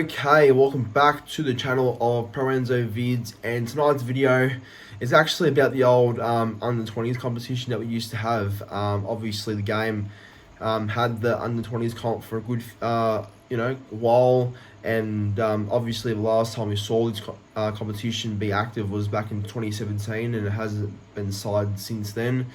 Okay, welcome back to the channel of Pro Enzo Vids, and tonight's video is actually about the old under-20s competition that we used to have. Obviously the game had the under-20s comp for a good while, and obviously the last time we saw this competition be active was back in 2017, and it hasn't been decided since then.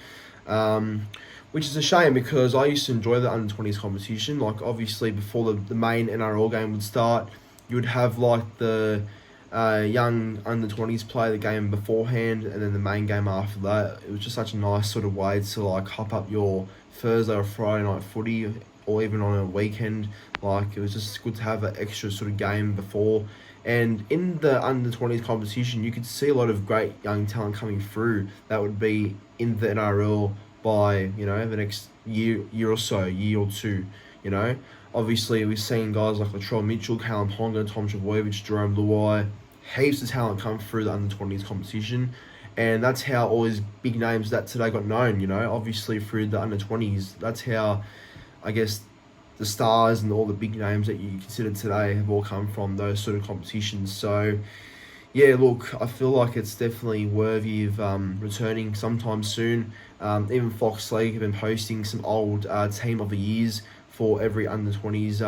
Which is a shame, because I used to enjoy the under-20s competition. Like, obviously before the main NRL game would start, you would have like the young under-20s play the game beforehand, and then the main game after that. It was just such a nice sort of way to like hop up your Thursday or Friday night footy, or even on a weekend. Like, it was just good to have an extra sort of game before. And in the under-20s competition, you could see a lot of great young talent coming through that would be in the NRL by the next year or two. Obviously we've seen guys like Latrell Mitchell, Callum Ponga, Tom Trbojevic, Jerome Luai, heaps of talent come through the under-20s competition, and that's how all these big names that today got known. Obviously through the under-20s, that's how I guess the stars and all the big names that you consider today have all come from those sort of competitions. So yeah, look, I feel like it's definitely worthy of returning sometime soon. Even Fox League have been posting some old team of the years for every under-20s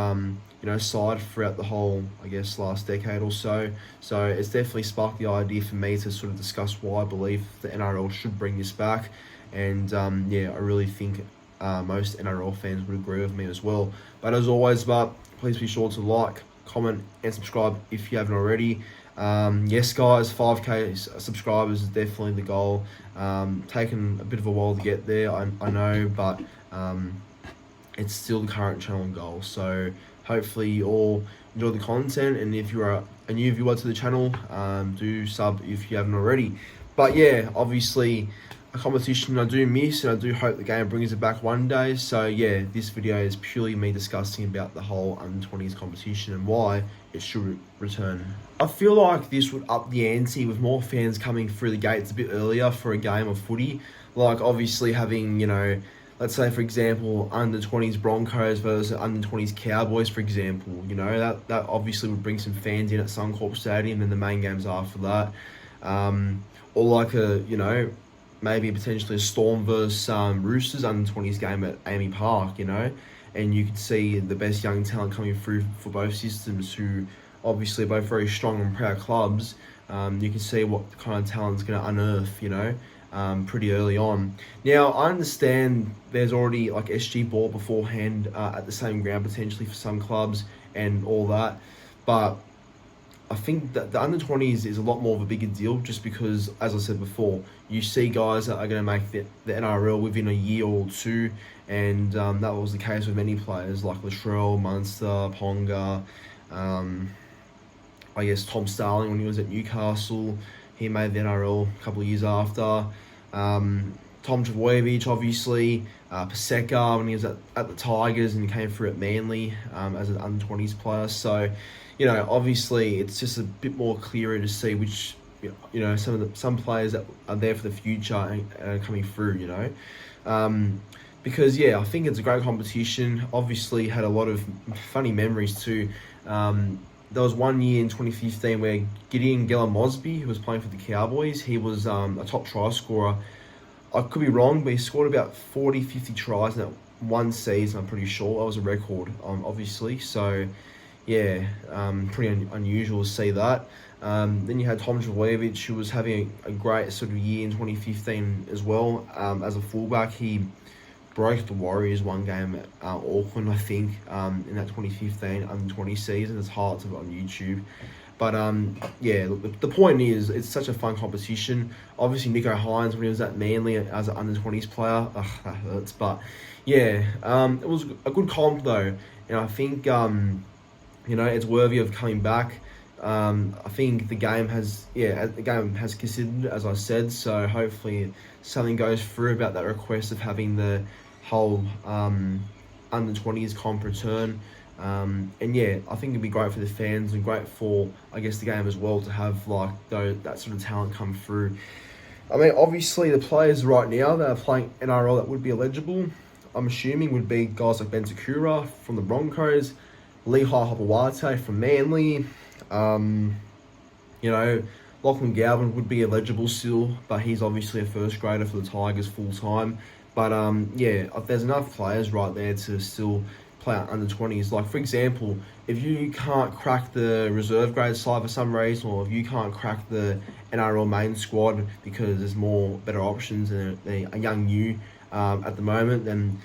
side throughout the whole, I guess, last decade or so. So it's definitely sparked the idea for me to sort of discuss why I believe the NRL should bring this back. And yeah, I really think most NRL fans would agree with me as well. But as always, please be sure to like, comment and subscribe if you haven't already. Yes guys, 5k subscribers is definitely the goal. Taken a bit of a while to get there, I know, but it's still the current channel goal. So hopefully you all enjoy the content, and if you're a new viewer to the channel, do sub if you haven't already. But yeah, obviously a competition I do miss, and I do hope the game brings it back one day. So yeah, this video is purely me discussing about the whole under-20s competition and why it should return. I feel like this would up the ante with more fans coming through the gates a bit earlier for a game of footy. Like, obviously having, let's say for example, under-20s Broncos versus under-20s Cowboys, for example. That obviously would bring some fans in at Suncorp Stadium, and the main games after that. Or like a, maybe potentially a Storm versus Roosters under-20s game at Amy Park, and you could see the best young talent coming through for both systems, who obviously are both very strong and proud clubs. You can see what kind of talent's going to unearth, pretty early on. Now, I understand there's already like SG ball beforehand at the same ground potentially for some clubs and all that, but I think that the under-20s is a lot more of a bigger deal, just because, as I said before, you see guys that are going to make the NRL within a year or two, and that was the case with many players like Latrell, Munster, Ponga, I guess Tom Starling when he was at Newcastle. He made the NRL a couple of years after. Tom Trbojevic, obviously, Paseka when he was at the Tigers and came through at Manly as an under-20s player. So, obviously it's just a bit more clearer to see which, some players that are there for the future and are coming through, because yeah, I think it's a great competition. Obviously had a lot of funny memories too. There was one year in 2015 where Gideon Gillum-Mosby, who was playing for the Cowboys, he was a top try scorer. I could be wrong, but he scored about 40, 50 tries in that one season, I'm pretty sure. That was a record, obviously. So yeah, pretty unusual to see that. Then you had Tom Trbojevic, who was having a great sort of year in 2015 as well. As a fullback, he broke the Warriors one game at Auckland, I think, in that 2015 under-20 season. It's hard to put on YouTube. But yeah, look, the point is, it's such a fun competition. Obviously, Nico Hines, when he was at Manly as an under-20s player, that hurts. But yeah, it was a good comp though, and I think it's worthy of coming back. I think the game has considered, as I said. So hopefully something goes through about that request of having the whole under-20s comp return. And yeah, I think it'd be great for the fans and great for, I guess, the game as well, to have like that sort of talent come through. I mean, obviously the players right now that are playing NRL that would be eligible, I'm assuming, would be guys like Ben Sakura from the Broncos, Lehigh Hopewate from Manly. You know, Lachlan Galvin would be eligible still, but he's obviously a first grader for the Tigers full time. But yeah, there's enough players right there to still play under 20s. Like, for example, if you can't crack the reserve grade side for some reason, or if you can't crack the NRL main squad because there's better options and a young you at the moment, then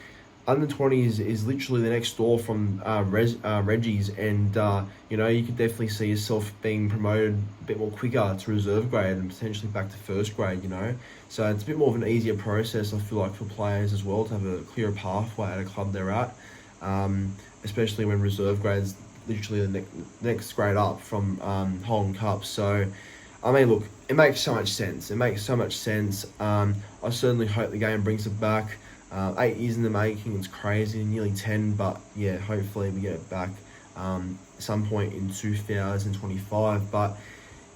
under 20s is literally the next door from Reggie's, and you know, you could definitely see yourself being promoted a bit more quicker to reserve grade and potentially back to first grade, you know. So it's a bit more of an easier process, I feel like, for players as well to have a clearer pathway at a club they're at, especially when reserve grade's literally the next grade up from Holden Cup. So I mean, look, it makes so much sense. I certainly hope the game brings it back. 8 years in the making, it's crazy, nearly 10, but yeah, hopefully we get it back some point in 2025. But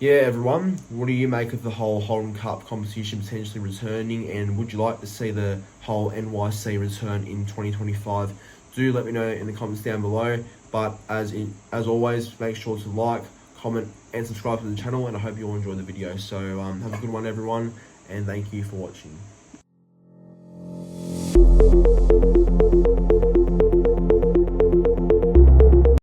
yeah, everyone, what do you make of the whole Holden Cup competition potentially returning, and would you like to see the whole NYC return in 2025? Do let me know in the comments down below. But as always, make sure to like, comment, and subscribe to the channel, and I hope you all enjoyed the video. So have a good one, everyone, and thank you for watching.